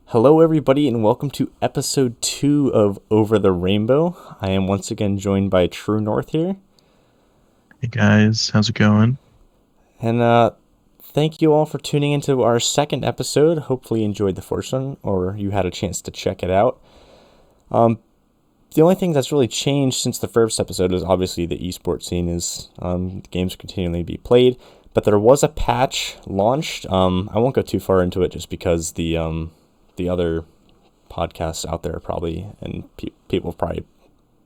Hello, everybody, and welcome to episode 2 of Over the Rainbow. I am once again joined by True North here. Hey guys, how's it going? And thank you all for tuning into our second episode. Hopefully you enjoyed the first one, or you had a chance to check it out. The only thing that's really changed since the first episode is obviously the eSports scene is the games continually be played. But there was a patch launched. I won't go too far into it just because the other podcasts out there probably, and people probably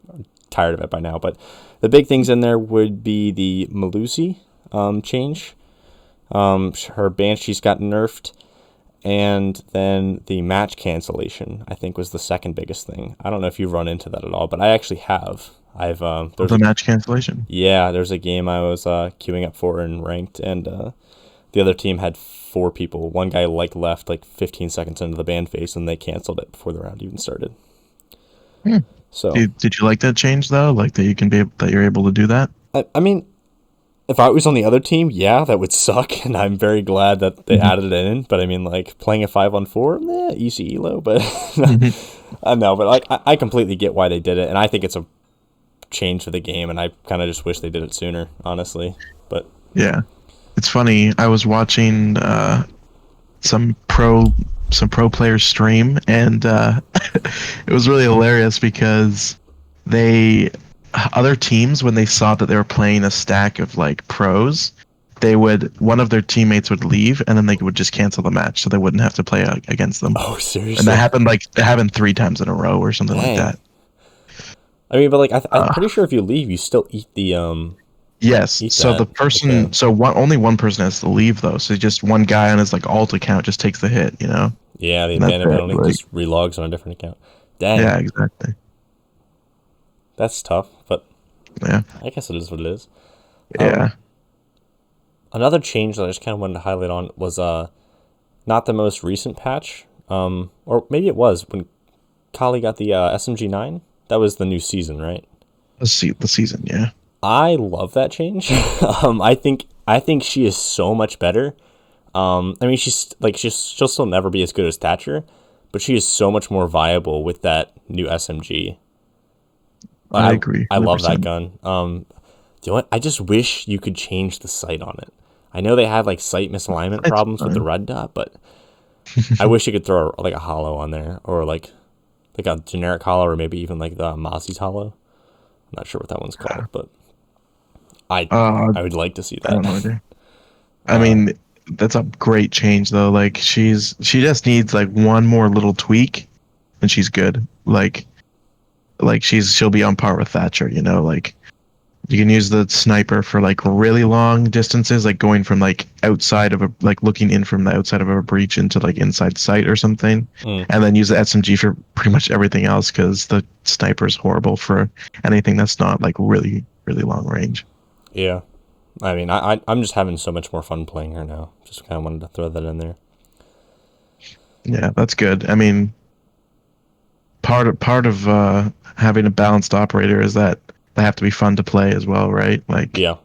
are tired of it by now. But the big things in there would be the Melusi change. Her Banshees got nerfed. And then the match cancellation, I think, was the second biggest thing. I don't know if you've run into that at all, but I actually have. The match cancellation. Yeah, there's a game I was queuing up for in ranked, and the other team had 4 people. One guy left 15 seconds into the ban phase, and they canceled it before the round even started. So Did you like that change though? Like that you're able to do that? I mean, if I was on the other team, yeah, that would suck, and I'm very glad that they added it in. But I mean, playing a 5-on-4, easy elo, but I know. But I completely get why they did it, and I think it's a change for the game, and I kind of just wish they did it sooner, honestly. But Yeah, it's funny. I was watching some pro players stream, and it was really hilarious because other teams, when they saw that they were playing a stack of pros, one of their teammates would leave, and then they would just cancel the match, so they wouldn't have to play against them. oh, seriously? And that happened 3 times in a row or something like that. I mean, but I'm pretty sure if you leave, you still eat the Yes. eat So that. the person, Okay. so only one person has to leave though. So just one guy on his alt account just takes the hit, you know. Yeah, the And that's abandonment it. penalty just relogs on a different account. Dang, Yeah, exactly. that's tough, but Yeah. I guess it is what it is. Yeah. Another change that I just kind of wanted to highlight on was not the most recent patch, or maybe it was when Kali got the SMG9. That was the new season, right? Let's see the season. Yeah. I love that change. I think she is so much better. I mean, she'll still never be as good as Thatcher, but she is so much more viable with that new SMG. I agree. I love that 100%. gun. I just wish you could change the sight on it. I know they have sight misalignment It's problems with the fine. red dot, but I wish you could throw a hollow on there, or like a generic hollow, or maybe even the Mozzie's hollow. I'm not sure what that one's called, but I Uh, I would like to see I don't know that. either. I mean, that's a great change though. She just needs one more little tweak, and she's good. She'll be on par with Thatcher. You know, you can use the sniper for really long distances, going from outside of a looking in from the outside of a breach into inside sight or something, Mm, and then use the SMG for pretty much everything else because the sniper is horrible for anything that's not really really long range. yeah. I mean, I'm just having so much more fun playing her now. Just kind of wanted to throw that in there. Yeah, that's good. I mean, part of having a balanced operator is that they have to be fun to play as well, right? Yeah.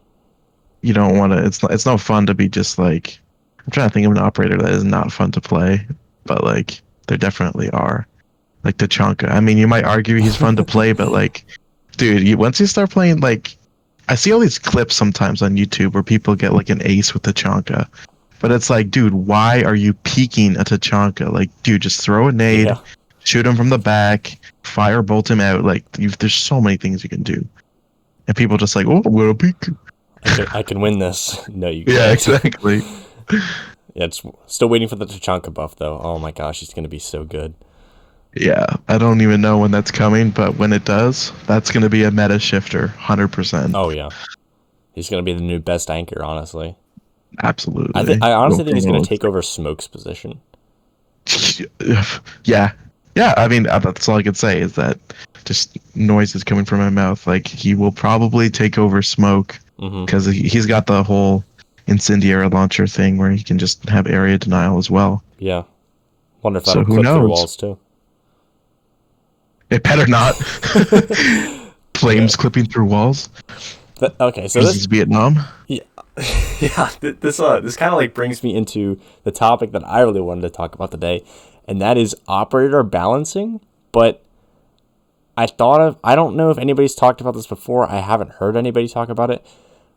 You don't want to. It's no fun to be just I'm trying to think of an operator that is not fun to play, but there definitely are. Tachanka. I mean, you might argue he's fun to play, but dude, once you start playing I see all these clips sometimes on YouTube where people get an ace with Tachanka. But it's dude, why are you peeking at Tachanka? Dude, just throw a nade, Yeah. shoot him from the back, firebolt him out. There's so many things you can do. And people just oh, I'm gonna peek. I can win this. No, you Yeah, can't. exactly. Yeah, it's still waiting for the Tachanka buff, though. Oh my gosh, he's going to be so good. Yeah, I don't even know when that's coming, but when it does, that's gonna be a meta shifter, 100%. Oh, yeah. He's going to be the new best anchor, honestly. Absolutely. I honestly think he's going to Well, take over Smoke's position. yeah, yeah. I mean, that's all I could say is that just noises coming from my mouth. He will probably take over Smoke Hmm. because he's got the whole incendiary launcher thing where he can just have area denial as well. Yeah. Wonder if So that'll who clip through knows? walls, too. It better not. Yeah. Flames clipping through walls. Okay, so Because he's Vietnam. yeah, yeah. This kind of like brings me into the topic that I really wanted to talk about today, and that is operator balancing. But I don't know if anybody's talked about this before. I haven't heard anybody talk about it,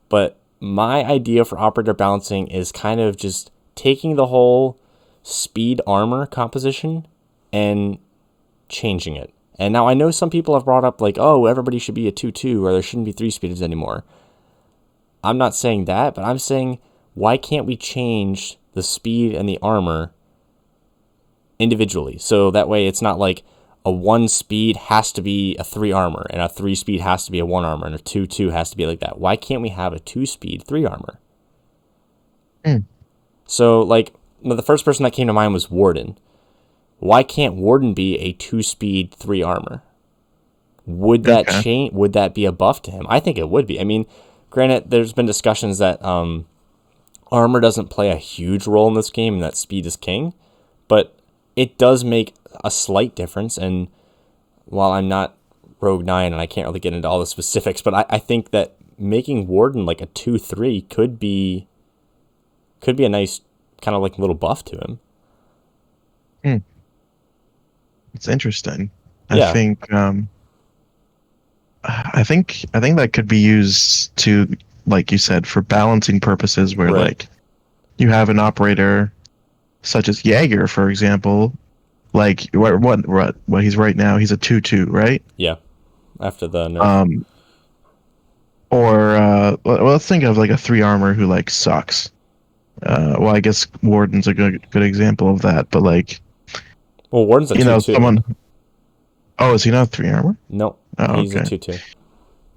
but my idea for operator balancing is kind of just taking the whole speed armor composition and changing it. And now I know some people have brought up like, oh, everybody should be a 2-2 or there shouldn't be 3 speeds anymore. I'm not saying that, but I'm saying why can't we change the speed and the armor individually? So that way it's not like a 1 speed has to be a 3 armor and a 3 speed has to be a 1 armor and a 2-2 has to be like that. Why can't we have a 2 speed 3 armor? Mm. So like the first person that came to mind was Warden. Why can't Warden be a 2 speed 3 armor? Would that change? Would that be a buff to him? I think it would be. I mean, granted, there's been discussions that armor doesn't play a huge role in this game and that speed is king, but it does make a slight difference. And while I'm not Rogue 9 and I can't really get into all the specifics, but I think that making Warden like a 2-3 could be a nice kind of like little buff to him. Mm. It's interesting. Yeah. I think that could be used to, like you said, for balancing purposes where Right. like you have an operator such as Jaeger, for example, like what he's right now, he's a 2-2, right? Yeah. After the nerf. Or let's think of like a 3 armor who like sucks. Well, I guess Warden's a good example of that, but like, Well, Warden's a 2-2. someone. Oh, is he not 3 armor? No, Oh, he's okay. a 2-2.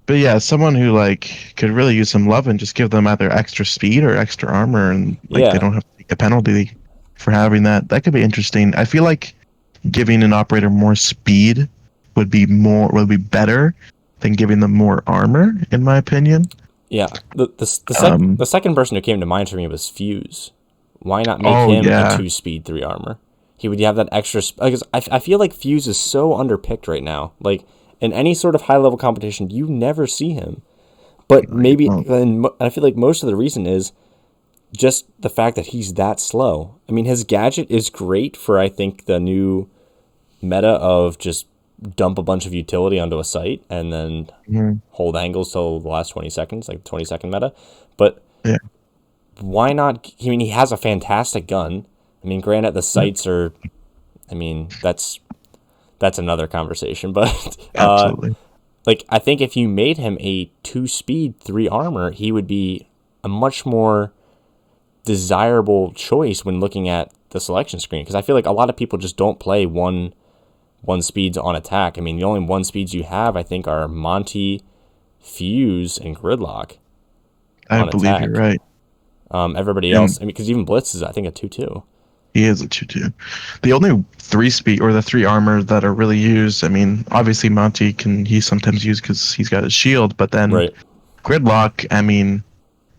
But yeah, someone who like could really use some love and just give them either extra speed or extra armor, and like they Yeah. don't have to take a penalty for having that. That could be interesting. I feel like giving an operator more speed would be better than giving them more armor, in my opinion. Yeah. The second person who came to mind for me was Fuse. Why not make him a 2 speed 3 armor? He would have that extra because I feel like Fuse is so underpicked right now. Like in any sort of high level competition, you never see him. But maybe and I feel like most of the reason is just the fact that he's that slow. I mean, his gadget is great for I think the new meta of just dump a bunch of utility onto a site and then hold angles till the last 20 seconds, like 20-second meta. But Yeah. why not? I mean, he has a fantastic gun. I mean, granted, the sights are. I mean, that's another conversation. But Absolutely. like, I think if you made him a 2 speed 3 armor, he would be a much more desirable choice when looking at the selection screen. Because I feel like a lot of people just don't play one speeds on attack. I mean, the only 1 speeds you have, I think, are Monty, Fuse, and Gridlock. I believe you're right. Everybody else, I mean, because even Blitz is, I think, a 2-2. He is a 2-2. The only 3 speed or the 3 armor that are really used, I mean, obviously Monty he sometimes use because he's got his shield, but then Right. Gridlock, I mean,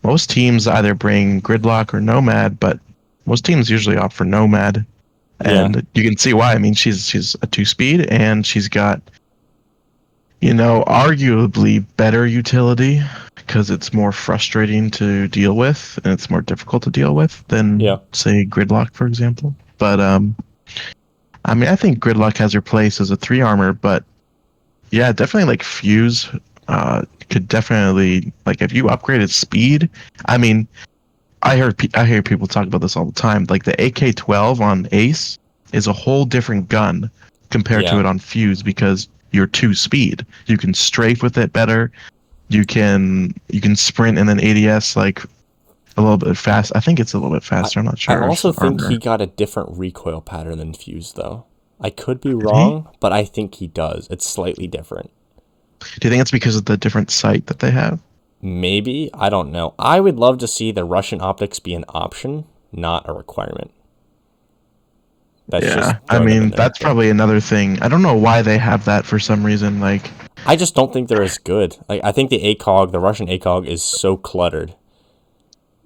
most teams either bring Gridlock or Nomad, but most teams usually opt for Nomad. And you can see why. I mean, she's a 2 speed and she's got, arguably better utility because it's more frustrating to deal with and it's more difficult to deal with than, say, Gridlock, for example. But, I mean, I think Gridlock has her place as a 3 armor, but yeah, definitely like Fuse could definitely, like, if you upgraded speed, I mean, I hear people talk about this all the time. Like the AK-12 on Ace is a whole different gun compared to it on Fuse because you're 2 speed. You can strafe with it better. You can sprint and then ADS like a little bit fast. I think it's a little bit faster. I'm not sure. I also think he got a different recoil pattern than Fuse, though. I could be wrong, but I think he does. It's slightly different. Do you think it's because of the different sight that they have? Maybe. I don't know. I would love to see the Russian optics be an option, not a requirement. I mean, that's probably another thing. I don't know why they have that for some reason. Like, I just don't think they're as good. Like, I think the ACOG, the Russian ACOG, is so cluttered.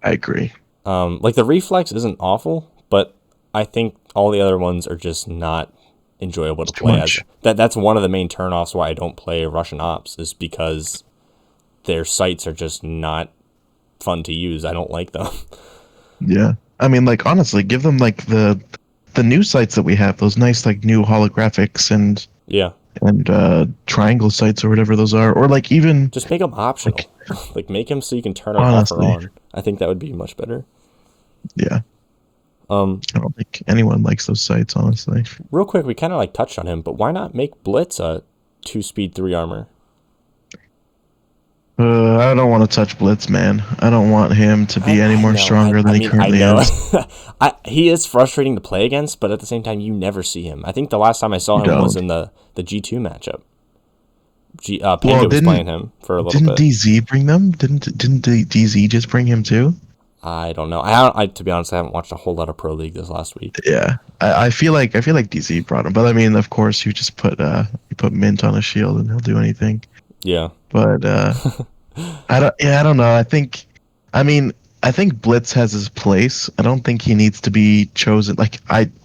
I agree. Like the reflex isn't awful, but I think all the other ones are just not enjoyable to play as. That's one of the main turnoffs why I don't play Russian ops is because their sights are just not fun to use. I don't like them. Yeah. I mean, like, honestly, give them like the new sites that we have, those nice like new holographics Yeah. and triangle sites or whatever those are, or like even Just make them like optional. Like make them so you can turn them off or honestly, on. I think that would be much better. yeah. Um, I don't think anyone likes those sites, honestly. Real quick, we kind of like touched on him, but why not make Blitz a 2-speed 3 armor? I don't want to touch Blitz, man. I don't want him to be any I more know. stronger than I he mean, I currently know. is. He is frustrating to play against, but at the same time, you never see him. I think the last time I saw You him was don't. in the G2 matchup. Well, Pango was playing him for a little didn't bit. DZ bring them? Didn't DZ just bring him too? I don't know. To be honest, I haven't watched a whole lot of Pro League this last week. Yeah, I feel like DZ brought him, but I mean, of course, you put Mint on a shield and he'll do anything. Yeah. But I don't know. I mean, I think Blitz has his place. I don't think he needs to be chosen. Like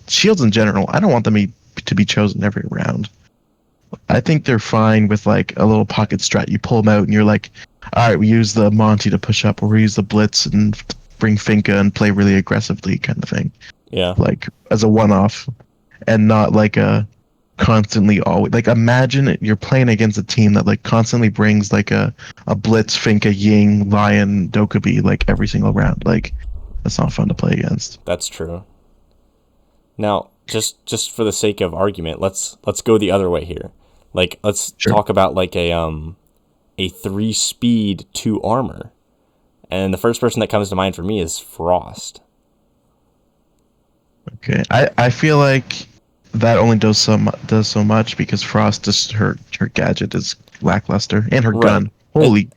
shields in general, I don't want them to be chosen every round. I think they're fine with like a little pocket strat. You pull them out and you're like, all right, we use the Monty to push up, or we use the Blitz and bring Finka and play really aggressively, kind of thing. Yeah. Like as a one-off, and not like a constantly always. Like imagine you're playing against a team that like constantly brings like a Blitz, Finka, Ying, Lion, Dokkaebi like every single round. Like that's not fun to play against. That's true. Now, just for the sake of argument, let's go the other way here. Like, let's talk about like a 3-speed 2 armor, and the first person that comes to mind for me is Frost. Okay, I feel like that only does so much because Frost just her gadget is lackluster, and her gun. Holy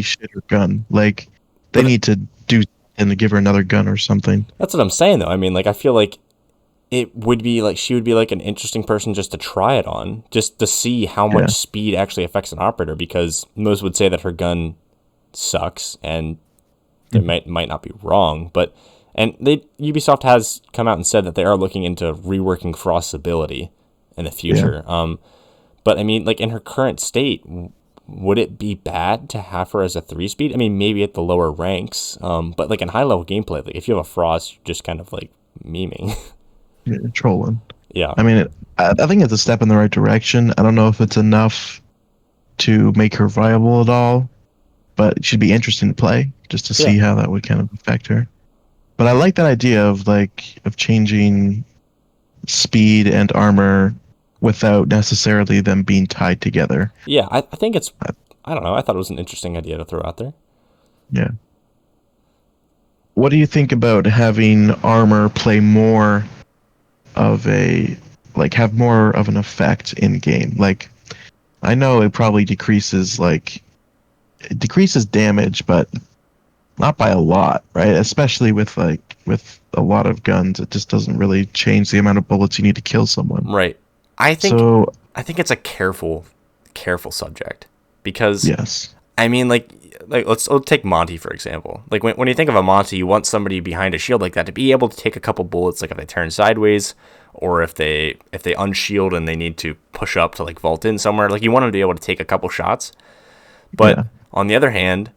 shit, her gun! Like they need to do and to give her another gun or something. That's what I'm saying, though. I mean, like, I feel like it would be like she would be like an interesting person just to try it on, just to see how much speed actually affects an operator, because most would say that her gun sucks, and they might not be wrong, but Ubisoft has come out and said that they are looking into reworking Frost's ability in the future. But I mean, like in her current state, would it be bad to have her as a 3-speed? I mean, maybe at the lower ranks, but like in high level gameplay, like if you have a Frost, you're just kind of like memeing. You're trolling. Yeah. I mean, I think it's a step in the right direction. I don't know if it's enough to make her viable at all, but it should be interesting to play just to see how that would kind of affect her. But I like that idea of changing speed and armor without necessarily them being tied together. Yeah, I think it's, I don't know, I thought it was an interesting idea to throw out there. Yeah. What do you think about having armor play more of have more of an effect in game? Like, I know it probably decreases damage, but not by a lot, right? Especially with a lot of guns, it just doesn't really change the amount of bullets you need to kill someone. Right. I think it's a careful subject, because yes. I mean, like let's take Monty for example. Like when you think of a Monty, you want somebody behind a shield like that to be able to take a couple bullets, like if they turn sideways, or if they unshield and they need to push up to like vault in somewhere. Like you want them to be able to take a couple shots. But on the other hand,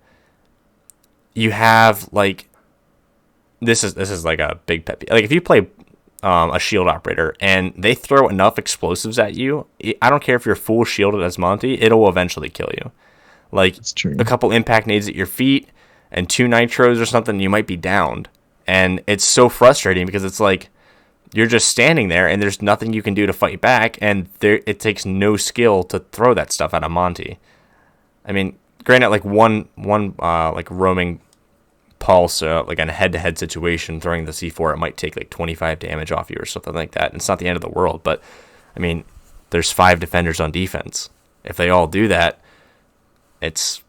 you have like this is like a big pet peeve. Like if you play a shield operator and they throw enough explosives at you, I don't care if you're full shielded as Monty, it'll eventually kill you. Like a couple impact nades at your feet and 2 nitros or something, you might be downed. And it's so frustrating because it's like you're just standing there and there's nothing you can do to fight back, and it takes no skill to throw that stuff at a Monty. I mean, granted, like one like roaming pulse, like in a head-to-head situation, throwing the C4, it might take like 25 damage off you or something like that. And it's not the end of the world, but I mean, there's 5 defenders on defense. If they all do that, it's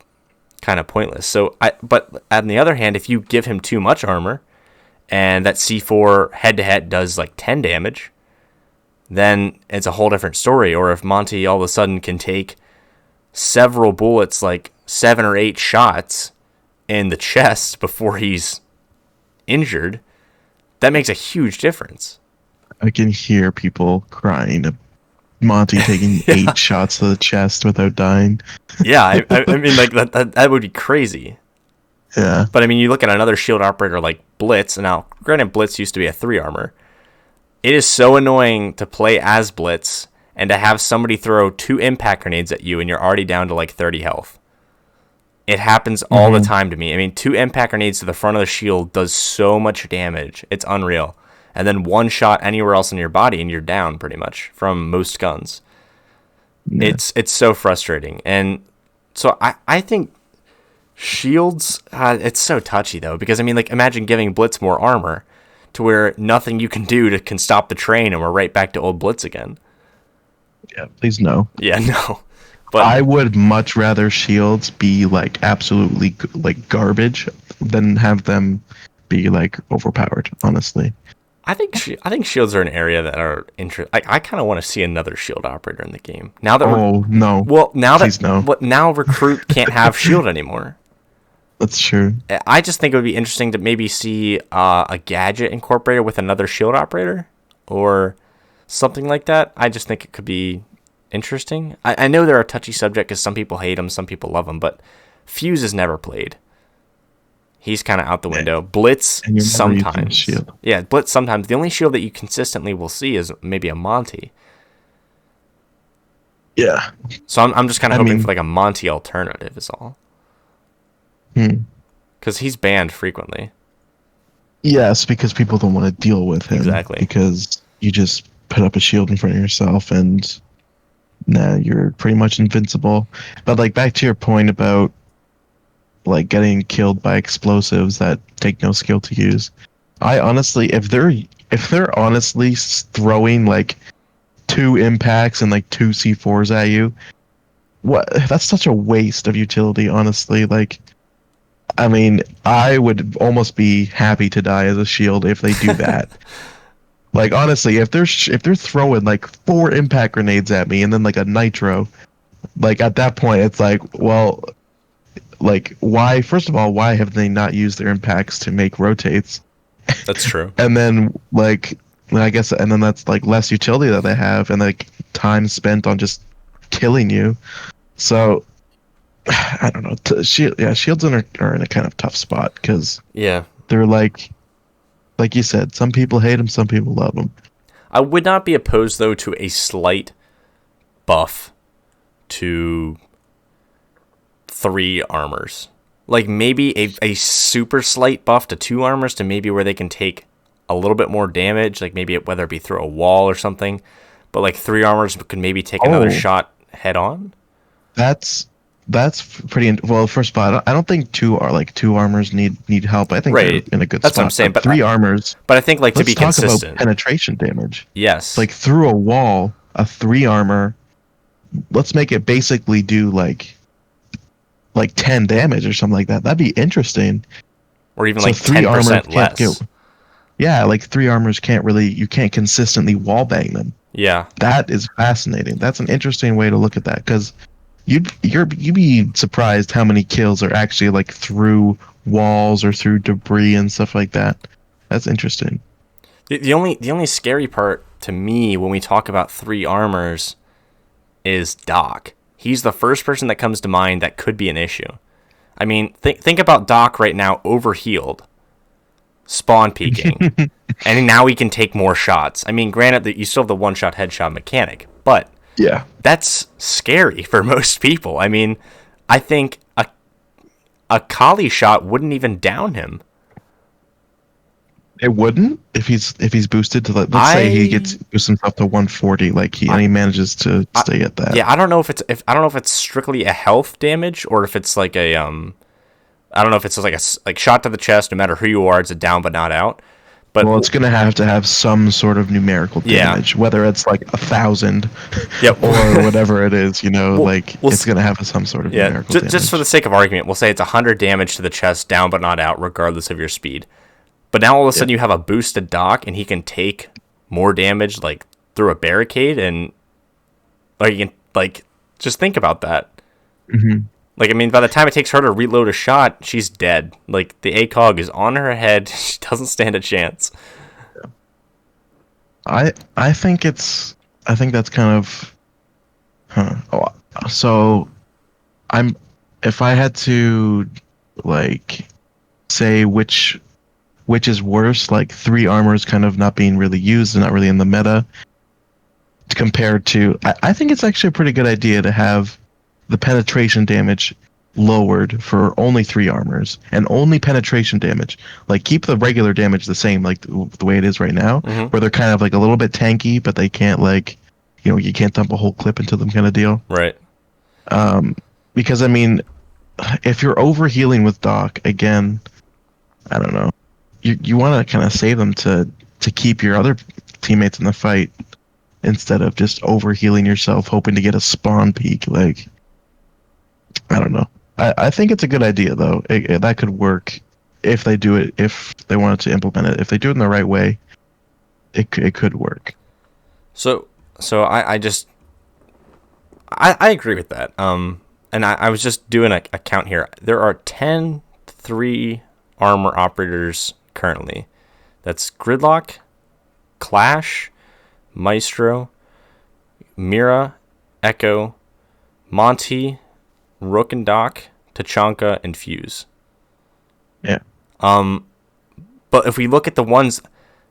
kind of pointless. But on the other hand, if you give him too much armor and that C4 head-to-head does like 10 damage, then it's a whole different story. Or if Monty all of a sudden can take several bullets, like 7 or 8 shots in the chest before he's injured, that makes a huge difference. I can hear people crying Monty taking Yeah. 8 shots to the chest without dying. Yeah, I mean, like, that would be crazy. Yeah. But, I mean, you look at another shield operator like Blitz, and now, granted, Blitz used to be a 3 armor. It is so annoying to play as Blitz and to have somebody throw 2 impact grenades at you and you're already down to like 30 health. It happens all the time to me. I mean, 2 impact grenades to the front of the shield does so much damage. It's unreal. And then 1 shot anywhere else in your body and you're down pretty much from most guns. Yeah. It's so frustrating. And so I think shields, it's so touchy though, because I mean, like, imagine giving Blitz more armor to where nothing you can do can stop the train and we're right back to old Blitz again. Yeah, please no. Yeah, no. But I would much rather shields be like absolutely like garbage than have them be like overpowered, honestly. I think shields are an area that are interesting. I kind of want to see another shield operator in the game. Now that No. Please no. Now recruit can't have shield anymore. That's true. I just think it would be interesting to maybe see a gadget incorporated with another shield operator or something like that. I just think it could be interesting. I know they're a touchy subject because some people hate them, some people love them, but Fuse is never played. He's kind of out the window. Blitz sometimes. Shield. Yeah, Blitz sometimes. The only shield that you consistently will see is maybe a Monty. Yeah. So I'm just kind of hoping for like a Monty alternative is all. Because he's banned frequently. Yes, because people don't want to deal with him. Exactly. Because you just put up a shield in front of yourself and you're pretty much invincible. But like back to your point about like getting killed by explosives that take no skill to use. I honestly, if they're honestly throwing like 2 impacts and like 2 C4s at you, that's such a waste of utility, honestly. Like, I mean, I would almost be happy to die as a shield if they do that. Like, honestly, if they're throwing like 4 impact grenades at me and then like a nitro, like at that point it's like, well, like, why? First of all, why have they not used their impacts to make rotates? That's true. And then like, I guess, and then that's like less utility that they have, and like time spent on just killing you. So I don't know. Shields are in a kind of tough spot because they're like you said, some people hate them, some people love them. I would not be opposed though to a slight buff to 3 armors. Like maybe a super slight buff to 2 armors to maybe where they can take a little bit more damage, like maybe whether it be through a wall or something. But like 3 armors could maybe take another shot head on. That's pretty well. First of all, I don't think 2 armors need help. I think they're in a good spot. That's what I'm saying. But 3 armors. But I think like to be consistent. Let's talk about penetration damage. Yes. Like through a wall, a 3 armor. Let's make it basically do like 10 damage or something like that. That'd be interesting. Or even like 10% less. Like 3 armors you can't consistently wallbang them. Yeah. That is fascinating. That's an interesting way to look at that, because you'd be surprised how many kills are actually like through walls or through debris and stuff like that. That's interesting. The only scary part to me when we talk about 3 armors is Doc. He's the first person that comes to mind that could be an issue. I mean, think about Doc right now, overhealed, spawn peeking, and now he can take more shots. I mean, granted that you still have the 1-shot headshot mechanic, but yeah, that's scary for most people. I mean, I think a Kali shot wouldn't even down him. It wouldn't if he's boosted to let's say he gets boosts himself to 140, and he manages to stay at that. Yeah, I don't know if it's strictly a health damage or if it's like a I don't know if it's like a shot to the chest. No matter who you are, it's a down but not out. But it's gonna have to have some sort of numerical damage, whether it's like 1,000, or whatever it is. It's gonna have some sort of numerical damage. Just for the sake of argument, we'll say it's 100 damage to the chest, down but not out, regardless of your speed. But now all of a sudden you have a boosted Doc, and he can take more damage like through a barricade, and like you can just think about that. Mm-hmm. Like, I mean, by the time it takes her to reload a shot, she's dead. Like, the ACOG is on her head. She doesn't stand a chance. I think it's I think that's kind of, Oh, so I'm, if I had to like say which is worse, like three armors kind of not being really used and not really in the meta, compared to, I think it's actually a pretty good idea to have the penetration damage lowered for only three armors and only penetration damage. Like keep the regular damage the same, like the way it is right now, Mm-hmm. where they're kind of like a little bit tanky, but they can't like, you can't dump a whole clip into them kind of deal. Right. Um, because I mean, if you're overhealing with Doc again, I don't know. You want to kind of save them to keep your other teammates in the fight instead of just overhealing yourself, hoping to get a spawn peak. Like, I don't know. I think it's a good idea though. That could work if they do it. If they wanted to implement it, if they do it in the right way, it could work. So I agree with that. And I was just doing a count here. There are 10 3 armor operators currently. That's Gridlock, Clash, Maestro, Mira, Echo, Monty, Rook and Doc, Tachanka, and Fuse. Yeah. But if we look at the ones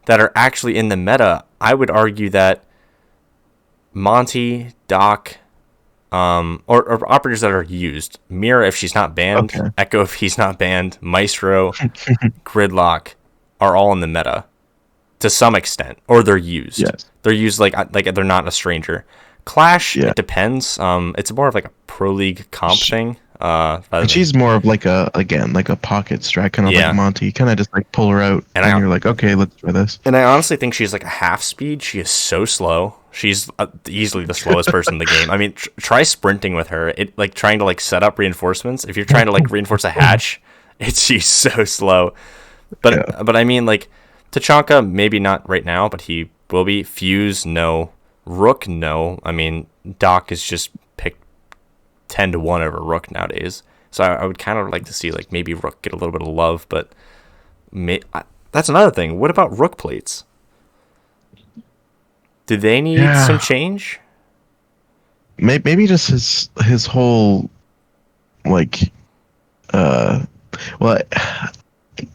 that are actually in the meta, I would argue that Monty, Doc, or operators that are used. Mira if she's not banned, Okay. Echo if he's not banned, Maestro, Gridlock are all in the meta to some extent, or they're used. Yes. They're used like they're not a stranger. Clash, Yeah. it depends. It's more of like a pro league comp thing. And she's more of like a pocket strat, kind of Yeah. like Monty. You kind of just like pull her out, And and I- you're like, okay, let's try this. And I honestly think she's like a half speed. She is so slow. She's easily the slowest person in the game. I mean, try sprinting with her. It like trying to like set up reinforcements. If you're trying to like reinforce a hatch, she's so slow. But I mean like Tachanka maybe not right now, but he will be. Fuse no. Rook no. I mean Doc is just picked 10-1 over Rook nowadays. So I would kind of like to see like maybe Rook get a little bit of love, but that's another thing. What about Rook plates? Do they need some change? Maybe just his whole like well,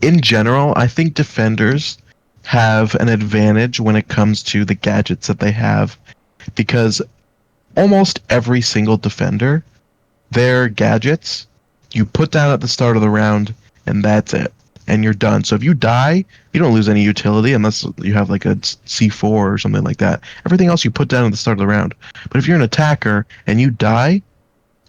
in general, I think defenders have an advantage when it comes to the gadgets that they have, because almost every single defender, their gadgets, you put down at the start of the round, and that's it. And you're done. So if you die, you don't lose any utility unless you have like a C4 or something like that. Everything else you put down at the start of the round. But if you're an attacker and you die,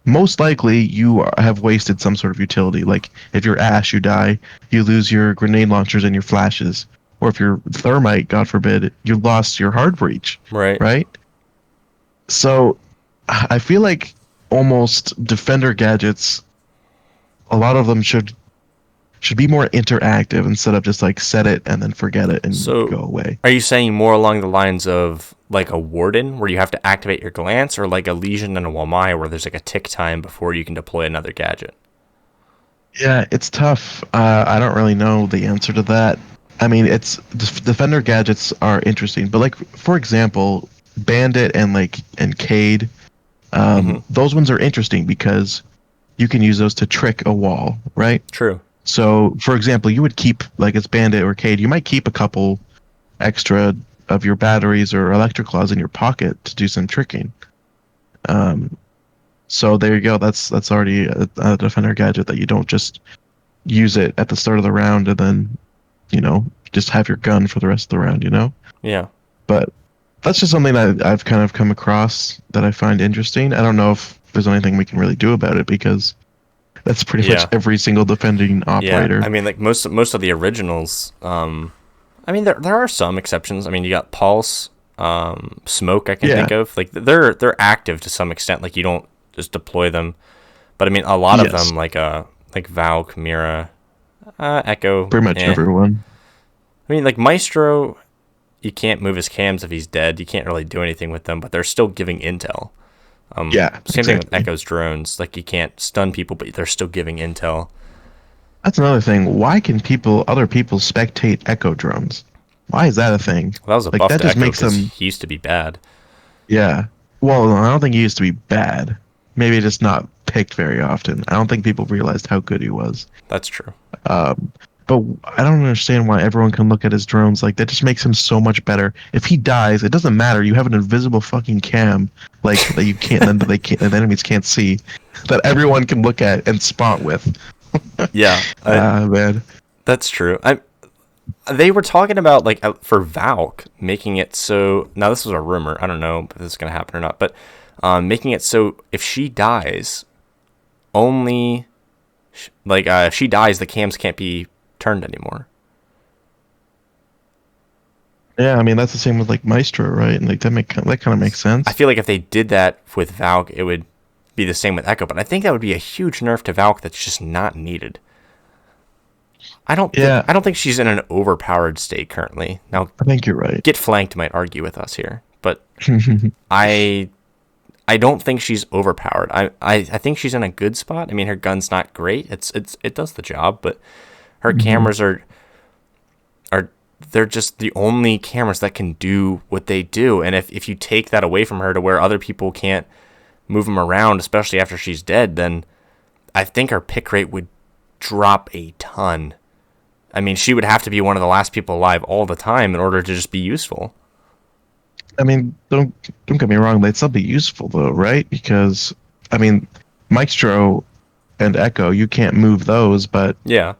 most likely you have wasted some sort of utility. Like if you're Ash, you die, you lose your grenade launchers and your flashes. Or if you're Thermite, God forbid, you lost your hard breach. Right. Right? So I feel like almost defender gadgets, a lot of them should be more interactive instead of just like set it and then forget it and go away. Are you saying more along the lines of like a Warden where you have to activate your glance, or like a Legion and a Wamai where there's like a tick time before you can deploy another gadget? Yeah, it's tough. I don't really know the answer to that. I mean, it's defender gadgets are interesting, but like for example, Bandit and Cade, those ones are interesting because you can use those to trick a wall, right? True. So, for example, you would keep, like it's Bandit or Cade, you might keep a couple extra of your batteries or electric claws in your pocket to do some tricking. So there you go. That's already a defender gadget that you don't just use it at the start of the round and then, just have your gun for the rest of the round, Yeah. But that's just something that I've kind of come across that I find interesting. I don't know if there's anything we can really do about it because that's pretty much every single defending operator. Yeah, I mean, like most of the originals. I mean, there are some exceptions. I mean, you got Pulse, Smoke. I can think of like they're active to some extent. Like you don't just deploy them, but I mean, a lot of them like Valk, Mira, Echo. Pretty much everyone. I mean, like Maestro, you can't move his cams if he's dead. You can't really do anything with them, but they're still giving intel. Same thing with Echo's drones. Like you can't stun people, but they're still giving intel. That's another thing. Why can other people spectate Echo drones? Why is that a thing? Well, that was a buff to Echo because he used to be bad. Yeah. Well, I don't think he used to be bad. Maybe just not picked very often. I don't think people realized how good he was. That's true. Um, but I don't understand why everyone can look at his drones like that. Just makes him so much better. If he dies, it doesn't matter. You have an invisible fucking cam, like that you can't, then they can't, the enemies can't see, that everyone can look at and spot with. Yeah, Man. that's true. They were talking about like for Valk making it so. Now this was a rumor. I don't know if this is gonna happen or not, but making it so if she dies, only if she dies, the cams can't be turned anymore. Yeah, I mean that's the same with like Maestro, right? And like that kind of makes I sense. feel like if they did that with Valk, it would be the same with Echo. But I think that would be a huge nerf to Valk that's just not needed. Yeah, I don't think she's in an overpowered state currently. Now, I think you're right. Get Flanked might argue with us here, but I I don't think she's overpowered. I think she's in a good spot. I mean, her gun's not great. It does the job, but her cameras are they're just the only cameras that can do what they do. And if you take that away from her to where other people can't move them around, especially after she's dead, then I think her pick rate would drop a ton. I mean, she would have to be one of the last people alive all the time in order to just be useful. I mean, don't get me wrong, they'd still be useful though, right? Because I mean, Maestro and Echo, you can't move those, Yeah.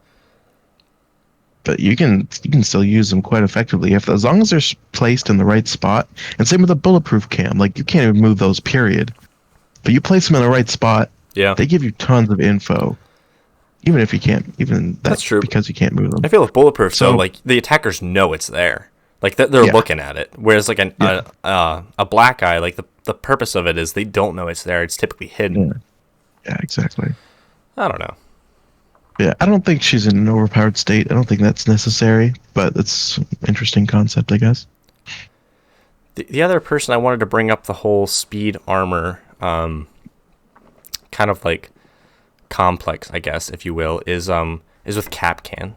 but you can still use them quite effectively if as long as they're placed in the right spot. And same with the bulletproof cam, like you can't even move those, period. But you place them in the right spot, Yeah. they give you tons of info, even if you can't, even that That's true. because you can't move them. I feel with bulletproof So though, like the attackers know it's there, like they're yeah, looking at it. Whereas like yeah, a black eye, like the purpose of it is they don't know it's there. It's typically hidden. yeah, yeah, exactly. I don't know. Yeah, I don't think she's in an overpowered state. I don't think that's necessary, but it's an interesting concept, I guess. The other person I wanted to bring up the whole speed armor, kind of like complex, I guess, if you will, is with Capcan.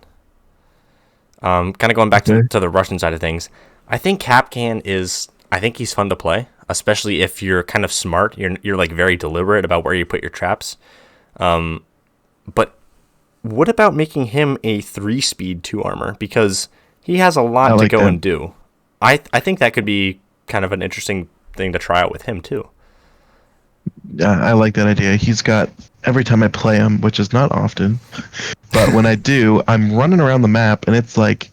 Kind of going back Okay. to the Russian side of things, I think Capcan is. I think he's fun to play, especially if you're kind of smart. You're like very deliberate about where you put your traps. But what about making him a 3-speed 2 armor? Because he has a I lot to like go that. and do. I think that could be kind of an interesting thing to try out with him too. I like that idea. He's got every time I play him, which is not often, but when I do, I'm running around the map and it's like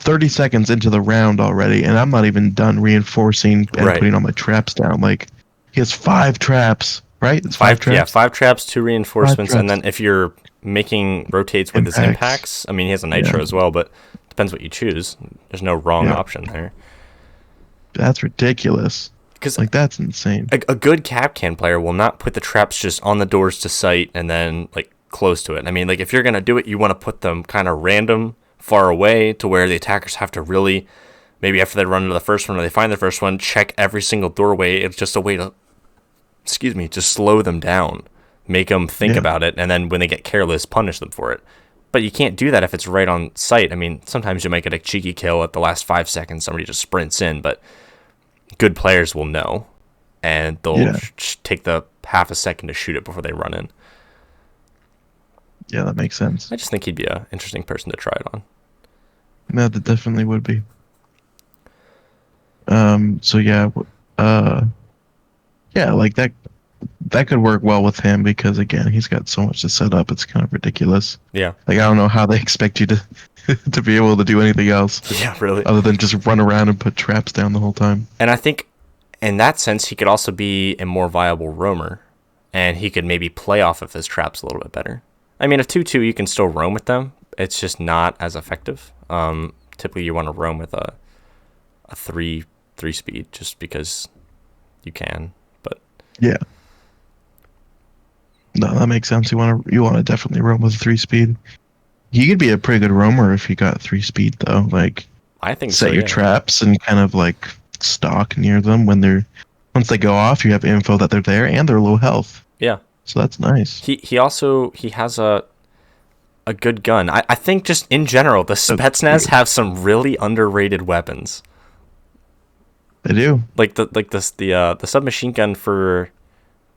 30 seconds into the round already, and I'm not even done reinforcing and Right. putting all my traps down. Like he has 5 traps, right? It's five Yeah, traps. 5 traps, 2 Five reinforcements, and traps. then if you're making rotates with his impacts, I mean, he has a nitro Yeah, as well, but depends what you choose. There's no wrong yeah. option there. That's ridiculous. Because Like that's insane. a good Capcan player will not put the traps just on the doors to sight and then like close to it. I mean, like if you're gonna do it, you want to put them kind of random, far away, to where the attackers have to really, maybe after they run into the first one or they find the first one, check every single doorway. It's just a way to, excuse me, to slow them down, make them think Yeah. about it, and then when they get careless, punish them for it. But you can't do that if it's right on sight. I mean, sometimes you might get a cheeky kill at the last 5 seconds. Somebody just sprints in, but good players will know, and they'll Yeah. take the half a second to shoot it before they run in. Yeah, that makes sense. I just think he'd be an interesting person to try it on. No, that definitely would be. So yeah, yeah, like that could work well with him because again, he's got so much to set up. It's kind of ridiculous. Yeah. Like I don't know how they expect you to to be able to do anything else Yeah, really. other than just run around and put traps down the whole time. And I think in that sense, he could also be a more viable roamer, and he could maybe play off of his traps a little bit better. I mean, a 2-2, you can still roam with them. It's just not as effective. Typically, you want to roam with a 3 speed just because you can. But Yeah. No, that makes sense. You want to definitely roam with a 3-speed. You could be a pretty good roamer if you got 3-speed though. Like I think set so, your yeah. traps and kind of like stalk near them once they go off, you have info that they're there and they're low health. Yeah. So that's nice. He also has a good gun. I think just in general, the Spetsnaz have some really underrated weapons. They do. The submachine gun for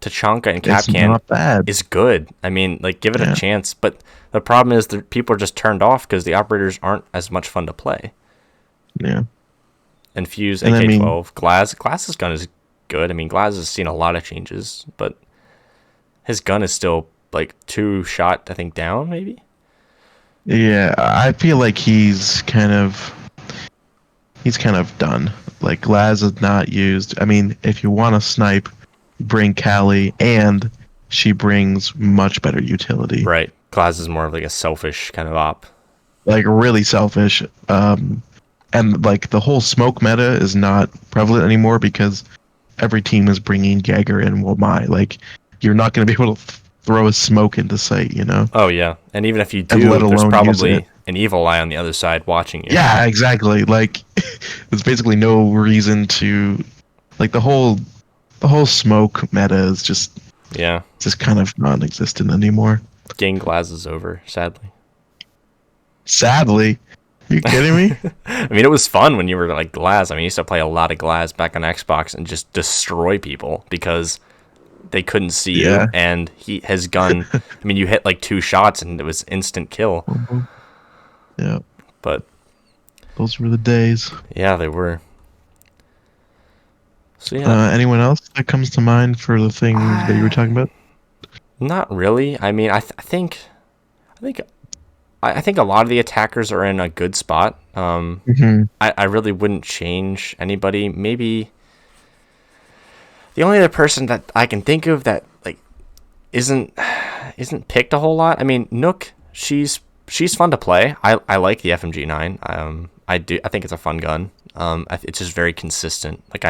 Tachanka and It's Kapkan not bad. is good. I mean, like, give it a Yeah. chance. But the problem is that people are just turned off because the operators aren't as much fun to play. Yeah. And Fuse, And I mean, AK-12, Glass's gun is good. I mean, Glass has seen a lot of changes, but his gun is still like 2 shot, I think, down maybe. yeah, I feel like he's kind of done. Like Laz is not used. I mean, if you want to snipe, bring Callie, and she brings much better utility. Right. Glass is more of like a selfish kind of op. Like really selfish. And like the whole smoke meta is not prevalent anymore because every team is bringing Jagger and Womai. Like you're not going to be able to throw a smoke into sight, you know, Oh yeah, and even if you and let do, there's alone use it. probably an evil eye on the other side watching you. Yeah, exactly. Like there's basically no reason to like the whole smoke meta is Yeah, just kind of non-existent anymore. getting Glass is over, sadly. Sadly, are you kidding me? I mean, it was fun when you were like Glass. I mean, I used to play a lot of Glass back on Xbox and just destroy people because they couldn't see Yeah. you, and his gun. I mean, you hit like 2 shots and it was instant kill. Yeah, But those were the days. yeah, they were. So yeah, Anyone else that comes to mind for the thing that you were talking about? not really. I mean, I think I think a lot of the attackers are in a good spot. Hmm. I really wouldn't change anybody. Maybe the only other person that I can think of that like isn't picked a whole lot. I mean, Nook, she's fun to play. I like the FMG9. I think it's a fun gun. It's just very consistent. Like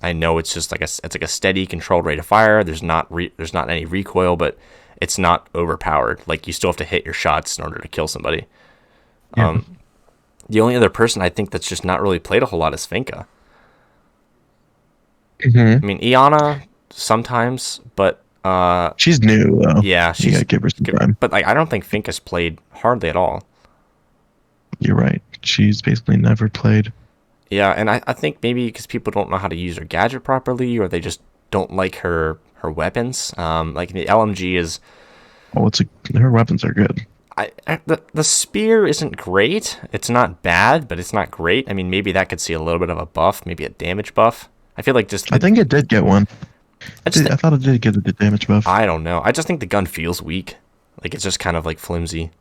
I know it's just like it's like a steady controlled rate of fire. There's not any recoil, but it's not overpowered. Like you still have to hit your shots in order to kill somebody. Yeah. The only other person I think that's just not really played a whole lot is Finka. Hmm. I mean, Iana sometimes, but She's new though. yeah, You gotta give her some time. but like I don't think Finka's played hardly at all. You're right. She's basically never played. Yeah, and I think maybe because people don't know how to use her gadget properly, or they just don't like her weapons. Like the LMG is, Oh, her weapons are good. the spear isn't great. It's not bad, but it's not great. I mean, maybe that could see a little bit of a buff, maybe a damage buff. I feel like I think it did get one. I just I thought it did get a damage buff. I don't know. I just think the gun feels weak. Like it's just kind of like flimsy.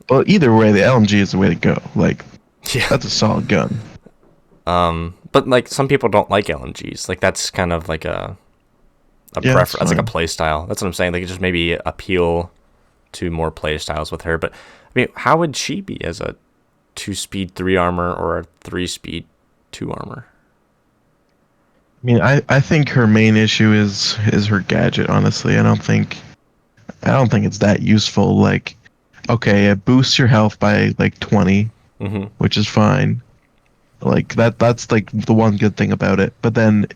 Well, either way, the LMG is the way to go. Like Yeah. that's a solid gun. But like some people don't like LMGs. Like that's kind of like a Yeah, preference. that's That's like a fine. play style. That's what I'm saying. Like it just maybe appeal to more play styles with her. But I mean, how would she be as a 2-speed 3 armor or a 3-speed 2 armor? I mean, I think her main issue is her gadget. Honestly, I don't think it's that useful. Like, okay, it boosts your health by like 20, Mm-hmm. which is fine. Like that's like the one good thing about it. But then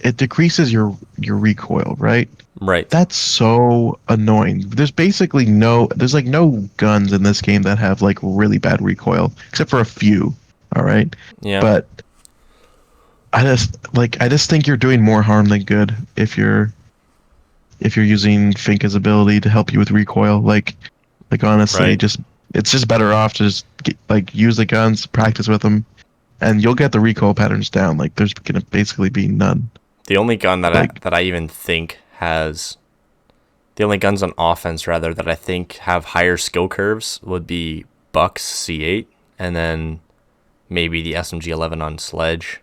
it decreases your recoil, right? Right. That's so annoying. There's like no guns in this game that have like really bad recoil, except for a few. All right, Yeah. but I just think you're doing more harm than good if you're using Finka's ability to help you with recoil. Like honestly, Right. it's just better off to just use the guns, practice with them, and you'll get the recoil patterns down. Like there's gonna basically be none. The only gun Like I even think has the only guns on offense rather that I think have higher skill curves would be Buck's C8 and then maybe the SMG 11 on Sledge.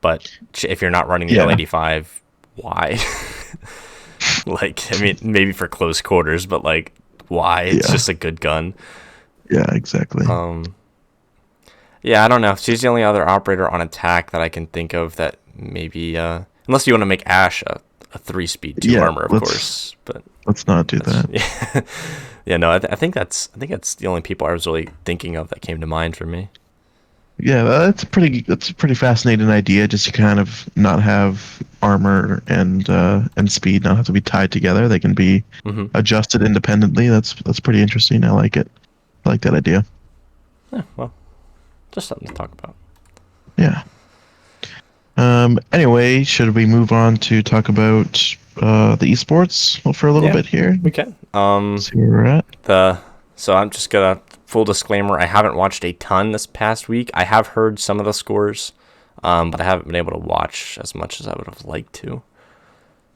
But if you're not running the Yeah. L85, why? Like, I mean, maybe for close quarters, but like, why? It's Yeah. just a good gun. yeah, exactly. Yeah, I don't know. She's the only other operator on attack that I can think of that maybe, unless you want to make Ash a 3-speed 2 Yeah, armor, of let's- course. But Let's not do that. yeah, yeah, no, I think that's the only people I was really thinking of that came to mind for me. Yeah, that's a pretty fascinating idea. Just to kind of not have armor and speed not have to be tied together. They can be Hmm. adjusted independently. That's pretty interesting. I like it. I like that idea. Yeah, well, just something to talk about. Yeah. Anyway, should we move on to talk about the esports for a little Yeah, bit here? we can. See where we're at. So I'm just gonna full disclaimer. I haven't watched a ton this past week. I have heard some of the scores, but I haven't been able to watch as much as I would have liked to.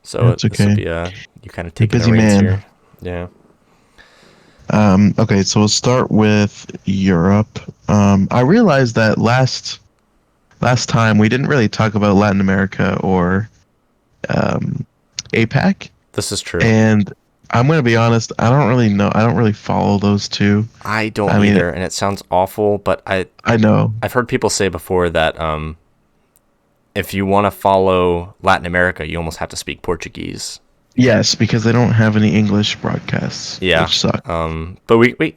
So That's this will okay. be you kind of You're a taking the busy reins man. here. Yeah. Okay, so we'll start with Europe. I realized that last time we didn't really talk about Latin America or APAC, This is true. and I'm gonna be honest, I don't really know. I don't really follow those two. I don't I mean, either, and it sounds awful, but I know. I've heard people say before that if you want to follow Latin America, you almost have to speak Portuguese. Yes, because they don't have any English broadcasts, Yeah. which suck. But I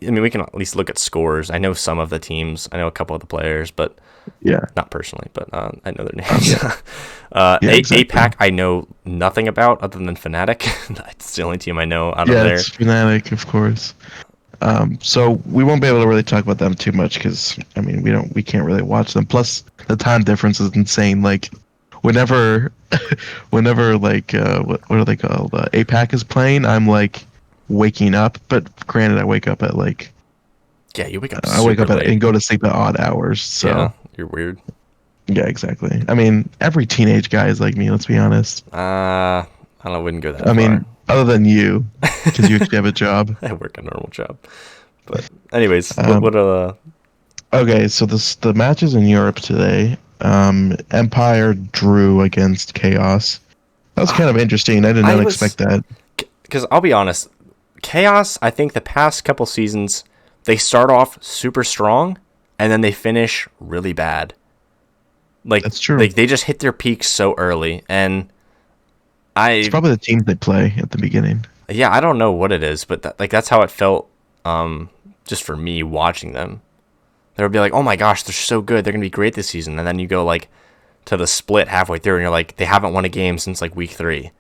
mean, we can at least look at scores. I know some of the teams. I know a couple of the players, but Yeah, not personally, but I know their names. yeah, exactly. APAC, I know nothing about other than Fnatic. That's the only team I know out of Yeah, there. it's Fnatic, of course. So we won't be able to really talk about them too much because I mean we can't really watch them. Plus the time difference is insane. Like whenever like what are they called? APAC is playing, I'm like waking up. But granted, I wake up at like Yeah, you wake up I wake super up at late. and go to sleep at odd hours. So Yeah, you're weird. yeah, exactly. I mean every teenage guy is like me. Let's be honest. I wouldn't go that I far. mean other than you, because you actually have a job. I work a normal job. But anyways, Um, what Okay, so the matches in Europe today. Empire drew against Chaos. That was kind of interesting. I did not expect that. because I'll be honest, Chaos, I think the past couple seasons they start off super strong and then they finish really bad. Like That's true. Like they just hit their peaks so early, and It's probably the teams they play at the beginning. yeah, I don't know what it is, but that's how it felt. Just for me watching them, they would be like, "Oh my gosh, they're so good. They're gonna be great this season." And then you go like to the split halfway through, and you're like, "They haven't won a game since like week 3."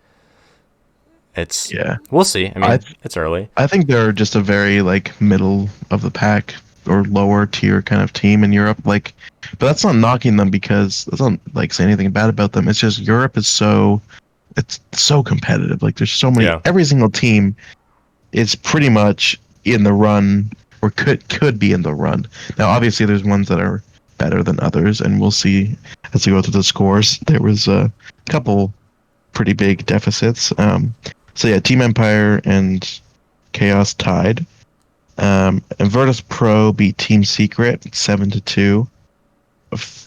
Yeah, We'll see. I mean, it's early. I think they're just a very like middle of the pack or lower tier kind of team in Europe. Like, but that's not knocking them because that's not like saying anything bad about them. It's just Europe is it's so competitive. Like, there's so many. Yeah. Every single team is pretty much in the run or could be in the run. Now, obviously, there's ones that are better than others, and we'll see as we go through the scores. There was a couple pretty big deficits. So yeah, Team Empire and Chaos tied. And Virtus Pro beat Team Secret 7-2,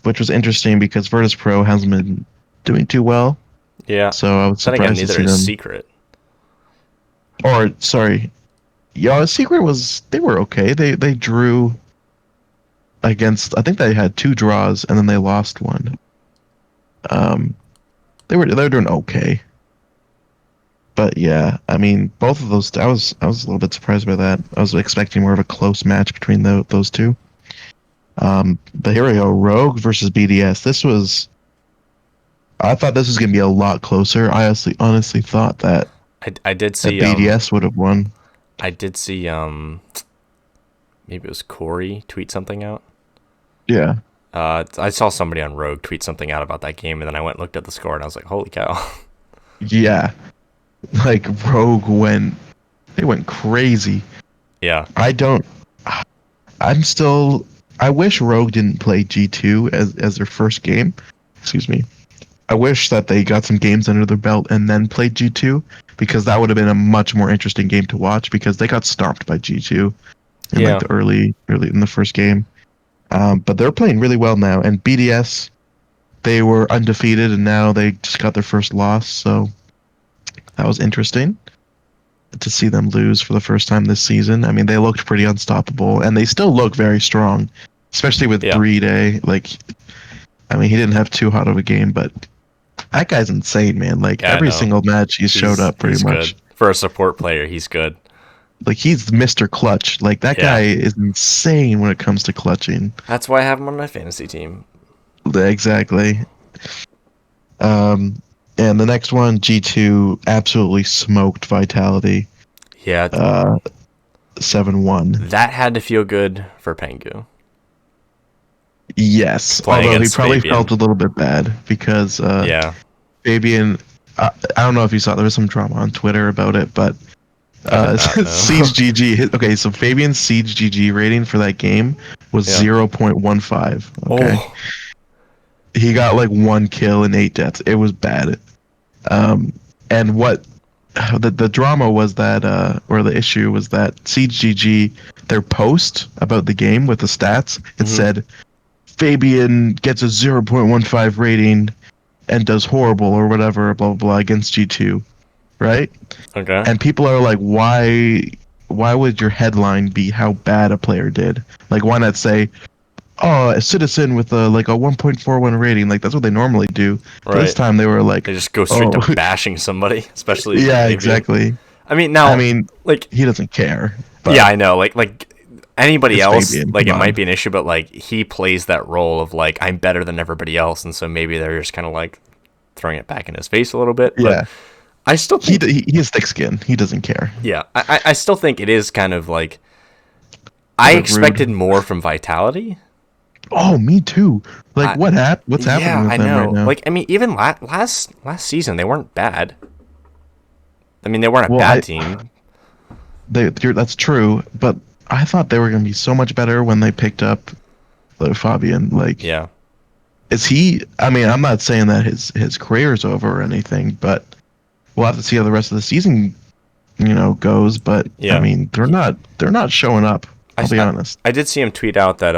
which was interesting because Virtus Pro hasn't been doing too well. Yeah. So I was Then again, surprised to neither see them. is Secret. Or sorry, yeah, Secret they were okay. They drew against. I think they had 2 draws and then they lost one. They were doing okay. But yeah, I mean, both of those. I was a little bit surprised by that. I was expecting more of a close match between those two. But here we go, Rogue versus BDS. I thought this was gonna be a lot closer. I honestly thought that I did see BDS would have won. I did see maybe it was Corey tweet something out. Yeah, I saw somebody on Rogue tweet something out about that game, and then I went and looked at the score, and I was like, "Holy cow!" yeah. Like Rogue went crazy. Yeah, I wish Rogue didn't play G2 as their first game. Excuse me. I wish that they got some games under their belt and then played G2 because that would have been a much more interesting game to watch because they got stomped by G2 in like the early in the first game. But they're playing really well now, and BDS, they were undefeated and now they just got their first loss, so that was interesting to see them lose for the first time this season. I mean, they looked pretty unstoppable, and they still look very strong, especially with 3-Day. Like, I mean, he didn't have too hot of a game, but that guy's insane, man. Like, every single match he's showed up pretty much. Good. For a support player, he's good. Like, he's Mr. Clutch. Like, that guy is insane when it comes to clutching. That's why I have him on my fantasy team. Exactly. And the next one, G2 absolutely smoked Vitality. Yeah. 7-1. That had to feel good for Pengu. Yes, playing although he against probably Fabian. felt a little bit bad because Yeah, Fabian. I don't know if you saw there was some drama on Twitter about it, but I did not know. Siege GG. Okay, so Fabian's Siege GG rating for that game was Yeah. 0.15. Okay, Oh. he got like 1 kill and 8 deaths. It was bad. Um, and what the drama was that, or the issue was that Siege GG, their post about the game with the stats, it Hmm. said Fabian gets a 0.15 rating and does horrible or whatever, blah blah blah against G2, right? Okay. And people are like, why would your headline be how bad a player did? Like, why not say, oh, a citizen with a like a 1.41 rating? Like that's what they normally do. But this Right. time they were like, They just go straight oh, to bashing somebody, especially yeah, Fabian. exactly. I mean, I now, mean, like, he doesn't care, yeah, but I know. Like anybody it's else, Fabian. like Come it might on. be an issue, but like he plays that role of like I'm better than everybody else, and so maybe they're just kind of like throwing it back in his face a little bit. But Yeah, I still think, he has thick skin. He doesn't care. yeah, I still think it is kind of like A I bit rude. expected more from Vitality. Oh, me too. Like, I what's happening Yeah, with I them right know. now? Like I mean, even last season they weren't bad. I mean, they weren't a Well, bad team. that's true, but I thought they were gonna be so much better when they picked up Fabian. Like, Yeah. is he? I mean, I'm not saying that his career's over or anything, but we'll have to see how the rest of the season, goes. But I Yeah. mean, He, they're not showing up. I, I'll be I, honest. I did see him tweet out that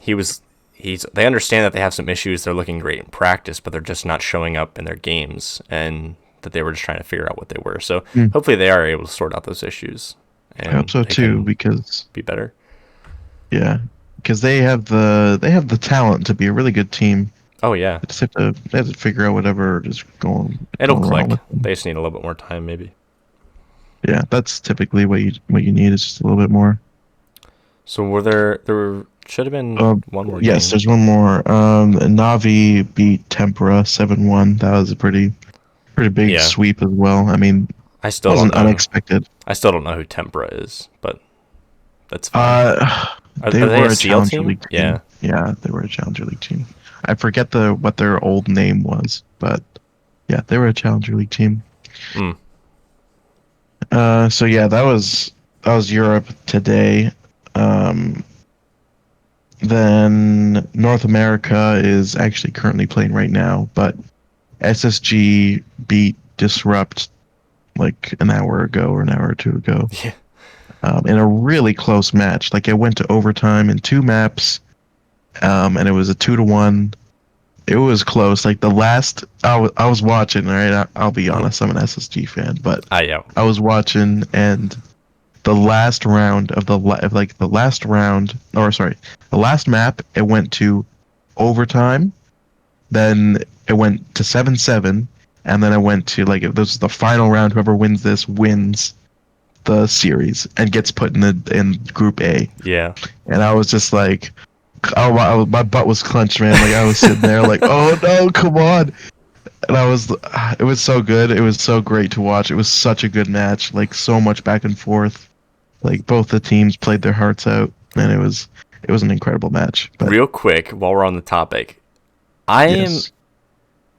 he's they understand that they have some issues. They're looking great in practice, but they're just not showing up in their games, and that they were just trying to figure out what they were. So Mm, hopefully they are able to sort out those issues, I hope and so they too, can because be better. yeah, because they have the talent to be a really good team. Oh yeah, They have to figure out whatever is it'll going wrong click. with them. They just need a little bit more time, maybe. Yeah, that's typically what you need is just a little bit more. So there should have been Uh, one more yes, game. there's one more. Navi beat Tempura 7-1. That was a pretty big Yeah, sweep as well. I mean, I still don't wasn't know. unexpected. I still don't know who Tempera is, but that's fine. Uh, Are they they a were a SEAL Challenger team? League team. Yeah. Yeah, they were a Challenger League team. I forget what their old name was, but yeah, they were a Challenger League team. Mm. So yeah, that was Europe today. Um, then North America is actually currently playing right now, but SSG beat Disrupt like an hour ago or an hour or two ago, Yeah. in a really close match. Like it went to overtime in two maps, and it was a 2-1. It was close. Like the last, I was watching. All right, I'll be Mm-hmm. honest. I'm an SSG fan, but Yeah. I was watching, and the last round of the last round, or sorry, the last map, it went to overtime. Then it went to 7-7, and then it went to like this is the final round. Whoever wins this wins the series and gets put in Group A. Yeah. And I was just like, oh, my butt was clenched, man. Like I was sitting there, like, oh no, come on. And it was so good. It was so great to watch. It was such a good match. Like so much back and forth. Like both the teams played their hearts out, and it was an incredible match. But Real quick, while we're on the topic, I am. yes,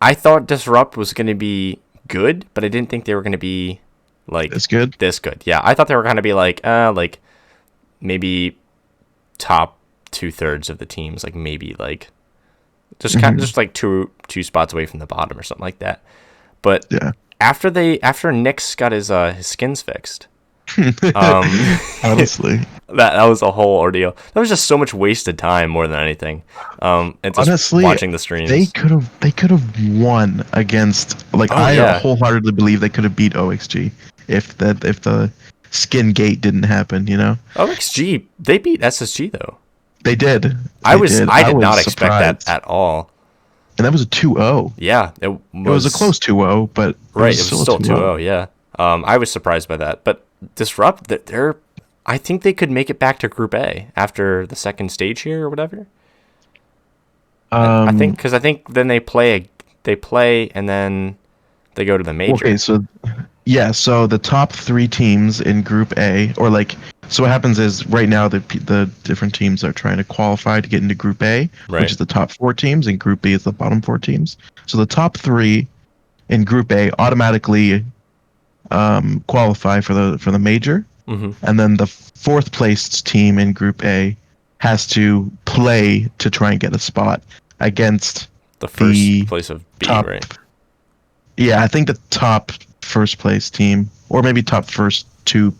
I thought Disrupt was going to be good, but I didn't think they were going to be like it's good. this good. Yeah, I thought they were going to be like maybe top 2/3 of the teams, like maybe like Hmm. just like two spots away from the bottom or something like that. But Yeah. after Nyx got his skins fixed, um, Honestly, that was a whole ordeal. That was just so much wasted time more than anything. And just honestly, watching the they streams. could have won against like Oh I yeah, wholeheartedly believe they could have beat OXG if the skin gate didn't happen. OXG they beat SSG though. They did. I They was did. I I did was not expect that surprised, at all. and that was a 2-0. Yeah, It was a close 2-0, but it right. was It was still a still 2-0. 2-0. Yeah. I was surprised by that, but Disrupt they're. I think they could make it back to Group A after the second stage here or whatever. I think Um, because I think then they play and then they go to the okay, major. so yeah, so the top three teams in Group A, or like So what happens is right now the different teams are trying to qualify to get into Group A, Right. which is the top 4 teams, and Group B is the bottom 4 teams. So the top 3 in Group A automatically qualify for the major, and then the 4th placed team in Group A has to play to try and get a spot against The first place of B, top, right? Yeah, I think the top first place team, or maybe top first 2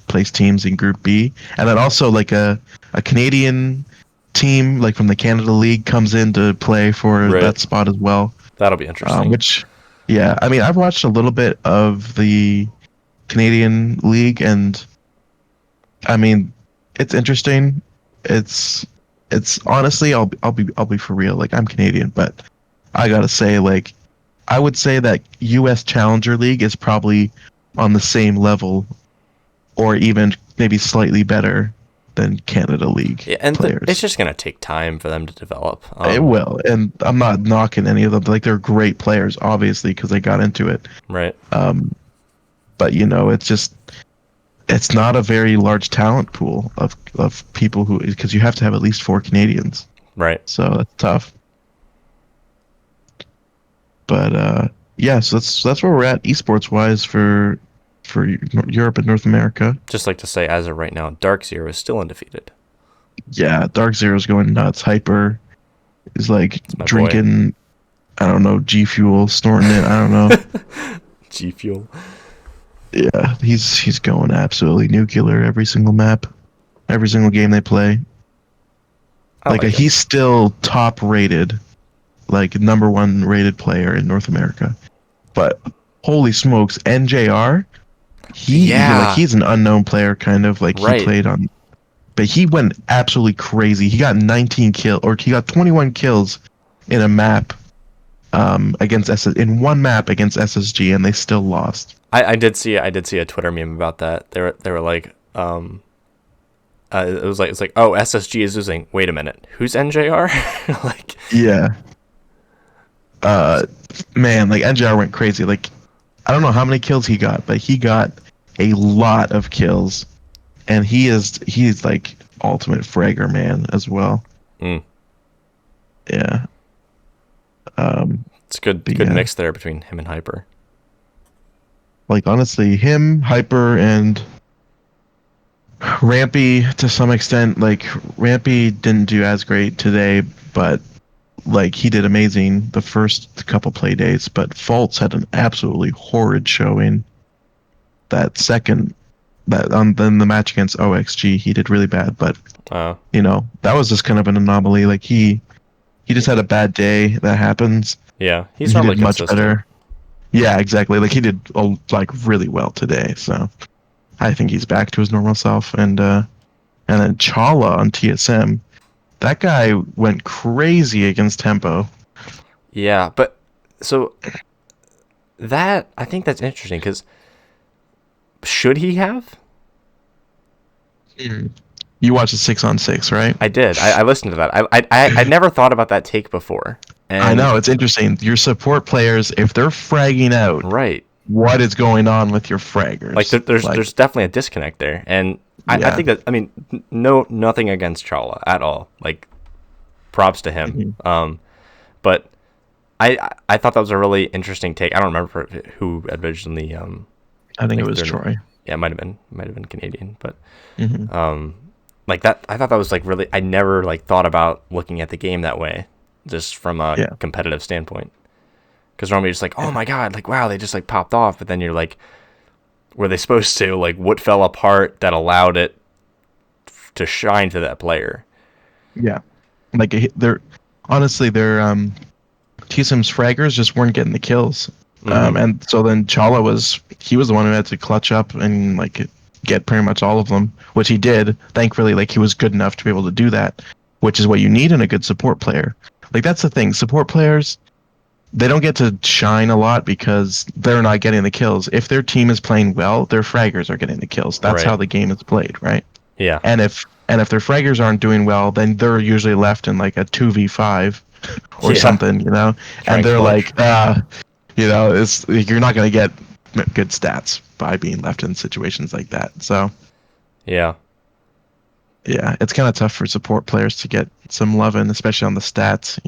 place teams in Group B, and then also like a Canadian team like from the Canada League comes in to play for Right. that spot as well. That'll be interesting. Which, yeah, I mean, I've watched a little bit of the Canadian League, and I mean, it's interesting. It's honestly, I'll be for real. Like, I'm Canadian, but I gotta say, like, I would say that U.S. Challenger League is probably on the same level, or even maybe slightly better than Canada League Yeah, and players. it's just gonna take time for them to develop. It will, and I'm not knocking any of them. Like, they're great players, obviously, because they got into it. Right. But it's not a very large talent pool of people who, because you have to have at least 4 Canadians. Right. So that's tough. But yeah, so that's where we're at esports wise for Europe and North America. Just like to say, as of right now, Dark Zero is still undefeated. Yeah, Dark Zero's going nuts. Hyper is like drinking, I don't know, G Fuel, snorting it. I don't know. G Fuel. Yeah, he's going absolutely nuclear every single map, every single game they play. He's still top rated, like #1 rated player in North America. But holy smokes, NJR, he's an unknown player, kind of like right. He played on, but he went absolutely crazy. He got 19 kills, or he got 21 kills in a map in one map against SSG, and they still lost. I did see a Twitter meme about that. They were like, it's like, oh, SSG is losing. Wait a minute, who's NJR? Like, yeah, man, like NJR went crazy. Like, I don't know how many kills he got, but he got a lot of kills, and he's like ultimate fragger man as well. Yeah. It's good mix there between him and Hyper. Like, honestly, him, Hyper, and Rampy to some extent. Like, Rampy didn't do as great today, but like he did amazing the first couple play days. But Faults had an absolutely horrid showing. Then the match against OXG, he did really bad. But that was just kind of an anomaly. Like he just had a bad day. That happens. Yeah, he's normally much better. Yeah, exactly. Like, he did really well today. So I think he's back to his normal self. And then Chala on TSM, that guy went crazy against Tempo. Yeah, but so I think that's interesting, because should he have? You watched the 6-on-6, right? I did. I listened to that. I never thought about that take before. And I know, it's interesting. Your support players, if they're fragging out, right, what is going on with your fraggers? Like, there's definitely a disconnect there, and I think that, I mean, nothing against Chala at all. Like, props to him. But I thought that was a really interesting take. I don't remember who originally. I think it was Troy. Yeah, it might have been Canadian, but like that, I thought that was like really. I never like thought about looking at the game that way, just from a competitive standpoint. Because normally you're just like, oh my god, like wow, they just like popped off. But then you're like, were they supposed to? Like, what fell apart that allowed it to shine to that player? Yeah, like they're honestly TSM's fraggers just weren't getting the kills. And so then Chala was the one who had to clutch up and like get pretty much all of them, which he did. Thankfully, like he was good enough to be able to do that, which is what you need in a good support player. Like, that's the thing. Support players, they don't get to shine a lot because they're not getting the kills. If their team is playing well, their fraggers are getting the kills. That's how the game is played, right? Yeah. And if their fraggers aren't doing well, then they're usually left in like a 2v5 or something, you know? And they're like, you're not going to get good stats by being left in situations like that. So, yeah. Yeah, it's kind of tough for support players to get some love in, especially on the stats,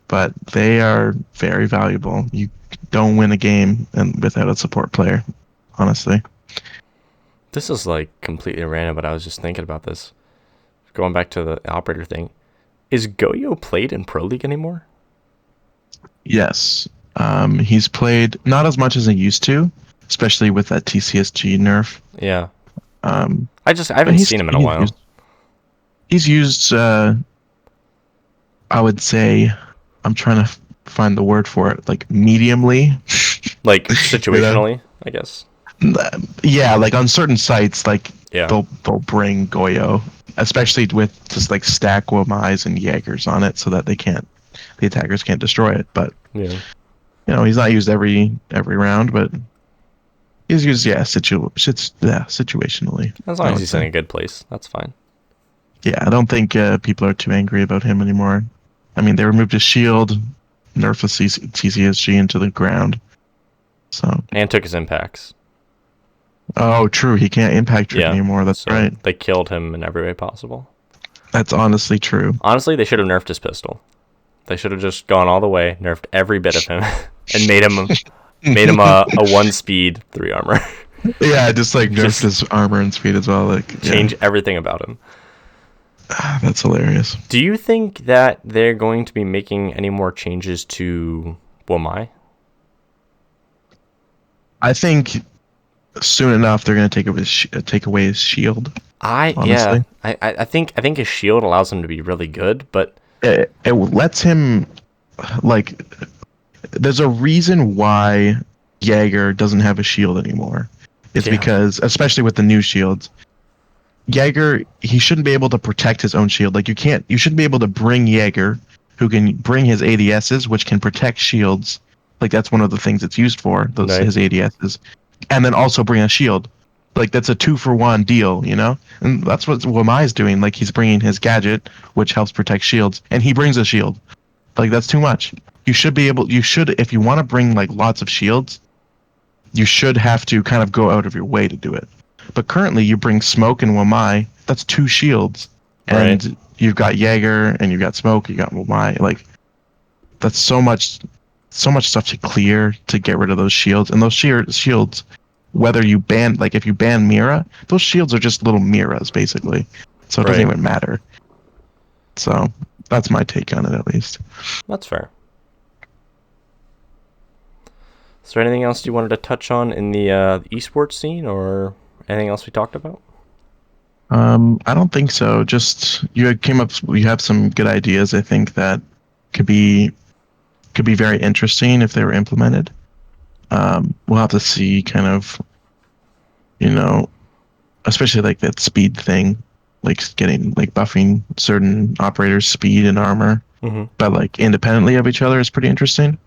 but they are very valuable. You don't win a game without a support player, honestly. This is like completely random, but I was just thinking about this. Going back to the operator thing, is Goyo played in Pro League anymore? Yes. He's played not as much as he used to, especially with that TCSG nerf. Yeah. Um, I haven't seen him in a while. He's used, I would say, I'm trying to find the word for it, like mediumly. Like situationally, I guess. Yeah, like on certain sites, like Yeah. they'll bring Goyo, especially with just like stack Womais and Jaegers on it, so that the attackers can't destroy it. But Yeah. he's not used every round, but he's used situationally. As long as he's in a good place, that's fine. Yeah, I don't think people are too angry about him anymore. I mean, they removed his shield, nerfed the TCSG into the ground. So and took his impacts. Oh, true. He can't impact trick anymore. That's so right. They killed him in every way possible. That's honestly true. Honestly, they should have nerfed his pistol. They should have just gone all the way, nerfed every bit of him, and made him a 1-speed 3 armor. Yeah, just like nerfed his armor and speed as well. Like change everything about him. That's hilarious. Do you think that they're going to be making any more changes to Womai? I think soon enough they're going to take away his shield. I think his shield allows him to be really good, but it lets him like. There's a reason why Jaeger doesn't have a shield anymore. It's because, especially with the new shields, Jaeger, he shouldn't be able to protect his own shield. Like you shouldn't be able to bring Jaeger, who can bring his ADSs, which can protect shields. Like that's one of the things it's used for, his ADSs, and then also bring a shield. Like that's a 2-for-1 deal, and that's what Wamai is doing. Like he's bringing his gadget, which helps protect shields, and he brings a shield. Like that's too much. You should, if you want to bring like lots of shields, you should have to kind of go out of your way to do it. But currently, you bring Smoke and Wamai. That's 2 shields, and you've got Jaeger and you've got Smoke. You got Wamai. Like that's so much stuff to clear to get rid of those shields. And those shields, whether you if you ban Mira, those shields are just little Miras basically. So it doesn't even matter. So that's my take on it, at least. That's fair. Is there anything else you wanted to touch on in the esports scene, or anything else we talked about? I don't think so. Just you have some good ideas. I think that could be very interesting if they were implemented. We'll have to see, kind of, especially like that speed thing, like getting like buffing certain operators' speed and armor, but like independently of each other is pretty interesting.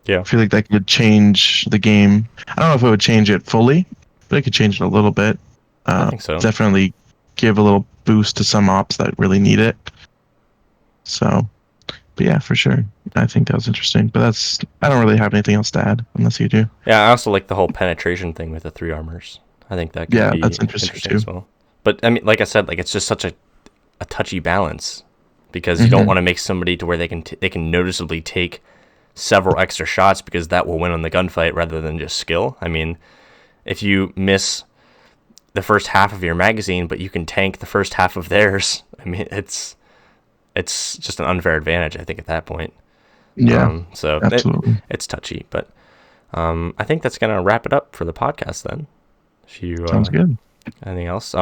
Yeah, I feel like that could change the game. I don't know if it would change it fully, but it could change it a little bit. I think so. Definitely give a little boost to some ops that really need it. So, but yeah, for sure. I think that was interesting. But I don't really have anything else to add, unless you do. Yeah, I also like the whole penetration thing with the 3 armors. I think that could be that's interesting too. As well. But I mean, like I said, like it's just such a touchy balance, because you don't want to make somebody to where they can noticeably take several extra shots, because that will win on the gunfight rather than just skill. I mean, if you miss the first half of your magazine, but you can tank the first half of theirs, I mean, it's just an unfair advantage, I think, at that point. Yeah, so absolutely. It's touchy, but I think that's going to wrap it up for the podcast then. Sounds good. Anything else?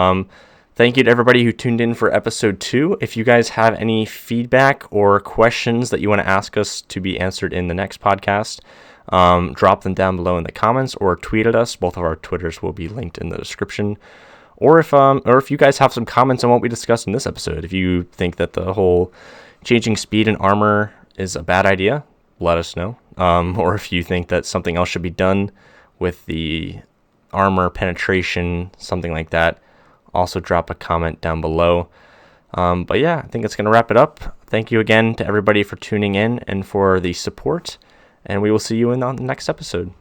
Thank you to everybody who tuned in for episode 2. If you guys have any feedback or questions that you want to ask us to be answered in the next podcast, drop them down below in the comments or tweet at us. Both of our Twitters will be linked in the description. Or if you guys have some comments on what we discussed in this episode, if you think that the whole changing speed and armor is a bad idea, let us know. Or if you think that something else should be done with the armor penetration, something like that, also drop a comment down below. But yeah, I think it's going to wrap it up. Thank you again to everybody for tuning in and for the support, and we will see you in the next episode.